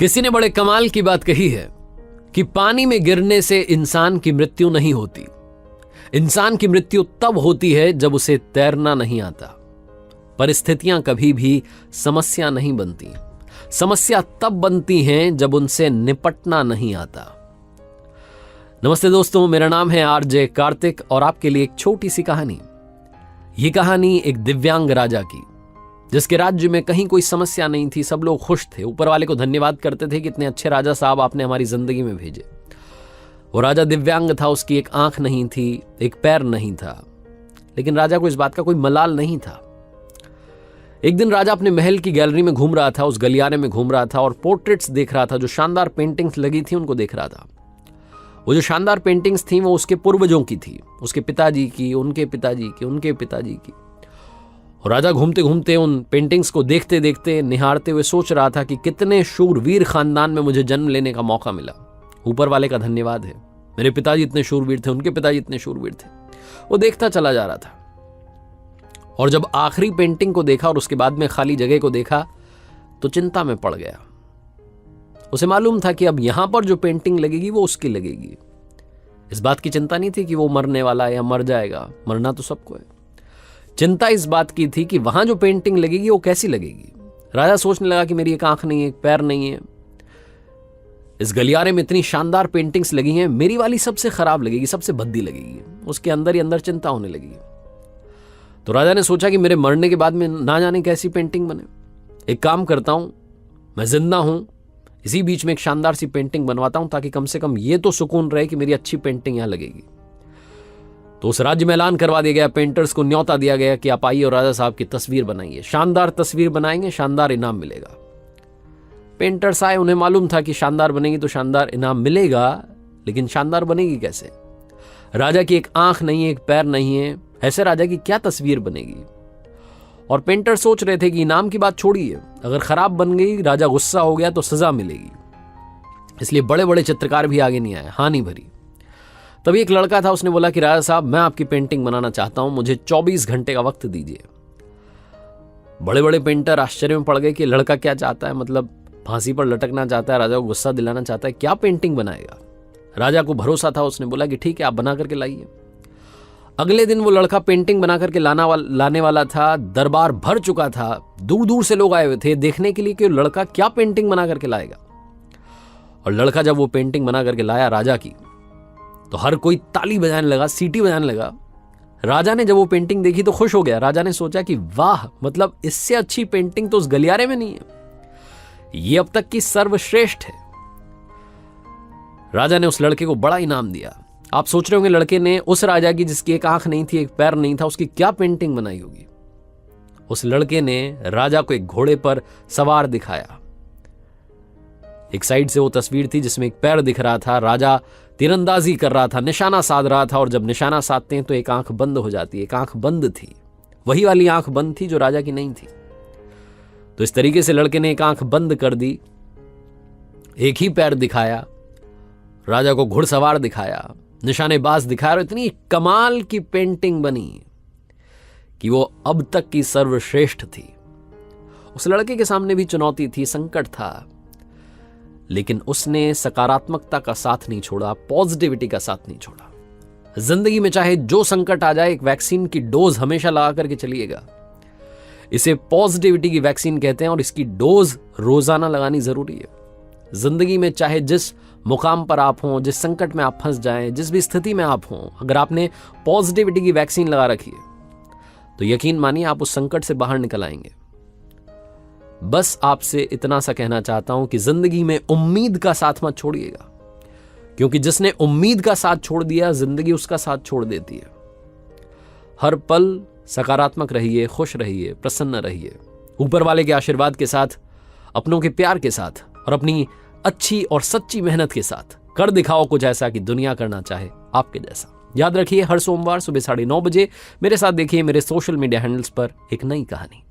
किसी ने बड़े कमाल की बात कही है कि पानी में गिरने से इंसान की मृत्यु नहीं होती। इंसान की मृत्यु तब होती है जब उसे तैरना नहीं आता। परिस्थितियां कभी भी समस्या नहीं बनती। समस्या तब बनती हैं जब उनसे निपटना नहीं आता। नमस्ते दोस्तों, मेरा नाम है आरजे कार्तिक और आपके लिए एक छोटी सी कहानी। ये कहानी एक दिव्यांग राजा की, जिसके राज्य में कहीं कोई समस्या नहीं थी। सब लोग खुश थे, ऊपर वाले को धन्यवाद करते थे कि इतने अच्छे राजा साहब आपने हमारी जिंदगी में भेजे। वो राजा दिव्यांग था, उसकी एक आंख नहीं थी, एक पैर नहीं था, लेकिन राजा को इस बात का कोई मलाल नहीं था। एक दिन राजा अपने महल की गैलरी में घूम रहा था, उस गलियारे में घूम रहा था और पोर्ट्रेट्स देख रहा था। जो शानदार पेंटिंग्स लगी थी उनको देख रहा था। वो जो शानदार पेंटिंग्स थी वो उसके पूर्वजों की थी, उसके पिताजी की, उनके पिताजी की, उनके पिताजी की। और राजा घूमते घूमते उन पेंटिंग्स को देखते देखते, निहारते हुए सोच रहा था कि कितने शूरवीर खानदान में मुझे जन्म लेने का मौका मिला। ऊपर वाले का धन्यवाद है, मेरे पिताजी इतने शूरवीर थे, उनके पिताजी इतने शूरवीर थे। वो देखता चला जा रहा था और जब आखिरी पेंटिंग को देखा और उसके बाद में खाली जगह को देखा तो चिंता में पड़ गया। उसे मालूम था कि अब यहां पर जो पेंटिंग लगेगी वो उसकी लगेगी। इस बात की चिंता नहीं थी कि वो मरने वाला है या मर जाएगा, मरना तो सबको है। चिंता इस बात की थी कि वहां जो पेंटिंग लगेगी वो कैसी लगेगी। राजा सोचने लगा कि मेरी एक आंख नहीं है, एक पैर नहीं है, इस गलियारे में इतनी शानदार पेंटिंग्स लगी हैं, मेरी वाली सबसे खराब लगेगी, सबसे भद्दी लगेगी। उसके अंदर ही अंदर चिंता होने लगी। तो राजा ने सोचा कि मेरे मरने के बाद में ना जाने कैसी पेंटिंग बने। एक काम करता हूं, मैं जिंदा हूं, इसी बीच में एक शानदार सी पेंटिंग बनवाता हूं ताकि कम से कम ये तो सुकून रहे कि मेरी अच्छी पेंटिंग यहां लगेगी। तो उस राज्य में ऐलान करवा दिया गया, पेंटर्स को न्योता दिया गया कि आप आइए और राजा साहब की तस्वीर बनाइए। शानदार तस्वीर बनाएंगे, शानदार इनाम मिलेगा। पेंटर्स आए, उन्हें मालूम था कि शानदार बनेगी तो शानदार इनाम मिलेगा, लेकिन शानदार बनेगी कैसे? राजा की एक आंख नहीं है, एक पैर नहीं है, ऐसे राजा की क्या तस्वीर बनेगी? और पेंटर सोच रहे थे कि इनाम की बात छोड़िए, अगर खराब बन गई, राजा गुस्सा हो गया तो सजा मिलेगी। इसलिए बड़े बड़े चित्रकार भी आगे नहीं आए, हानि भरी। तभी एक लड़का था, उसने बोला कि राजा साहब, मैं आपकी पेंटिंग बनाना चाहता हूं, मुझे 24 घंटे का वक्त दीजिए। बड़े बड़े पेंटर आश्चर्य में पड़ गए कि लड़का क्या चाहता है, मतलब फांसी पर लटकना चाहता है, राजा को गुस्सा दिलाना चाहता है, क्या पेंटिंग बनाएगा? राजा को भरोसा था, उसने बोला कि ठीक है, आप बना करके लाइए। अगले दिन वो लड़का पेंटिंग बना करके लाने वाला था। दरबार भर चुका था, दूर दूर से लोग आए हुए थे देखने के लिए कि लड़का क्या पेंटिंग बना करके लाएगा। और लड़का जब वो पेंटिंग बना करके लाया राजा की, तो हर कोई ताली बजाने लगा, सीटी बजाने लगा। राजा ने जब वो पेंटिंग देखी तो खुश हो गया। राजा ने सोचा कि वाह, मतलब इससे अच्छी पेंटिंग तो उस गलियारे में नहीं है, ये अब तक की सर्वश्रेष्ठ है। राजा ने उस लड़के को बड़ा इनाम दिया। आप सोच रहे होंगे लड़के ने उस राजा की जिसकी एक आंख नहीं थी, एक पैर नहीं था, उसकी क्या पेंटिंग बनाई होगी? उस लड़के ने राजा को एक घोड़े पर सवार दिखाया। एक साइड से वो तस्वीर थी जिसमें एक पैर दिख रहा था, राजा तीरंदाजी कर रहा था, निशाना साध रहा था। और जब निशाना साधते हैं तो एक आंख बंद हो जाती है, एक आंख बंद थी, वही वाली आंख बंद थी जो राजा की नहीं थी। तो इस तरीके से लड़के ने एक आंख बंद कर दी, एक ही पैर दिखाया, राजा को घुड़सवार दिखाया, निशानेबाज दिखाया, और इतनी कमाल की पेंटिंग बनी कि वो अब तक की सर्वश्रेष्ठ थी। उस लड़के के सामने भी चुनौती थी, संकट था, लेकिन उसने सकारात्मकता का साथ नहीं छोड़ा, पॉजिटिविटी का साथ नहीं छोड़ा। जिंदगी में चाहे जो संकट आ जाए, एक वैक्सीन की डोज हमेशा लगा करके चलिएगा। इसे पॉजिटिविटी की वैक्सीन कहते हैं और इसकी डोज रोजाना लगानी जरूरी है। जिंदगी में चाहे जिस मुकाम पर आप हों, जिस संकट में आप फंस जाएं, जिस भी स्थिति में आप हों, अगर आपने पॉजिटिविटी की वैक्सीन लगा रखी है तो यकीन मानिए आप उस संकट से बाहर निकल आएंगे। बस आपसे इतना सा कहना चाहता हूं कि जिंदगी में उम्मीद का साथ मत छोड़िएगा, क्योंकि जिसने उम्मीद का साथ छोड़ दिया, जिंदगी उसका साथ छोड़ देती है। हर पल सकारात्मक रहिए, खुश रहिए, प्रसन्न रहिए, ऊपर वाले के आशीर्वाद के साथ, अपनों के प्यार के साथ और अपनी अच्छी और सच्ची मेहनत के साथ कर दिखाओ कुछ ऐसा कि दुनिया करना चाहे आपके जैसा। याद रखिए, हर सोमवार सुबह 9:30 बजे मेरे साथ देखिए मेरे सोशल मीडिया हैंडल्स पर एक नई कहानी।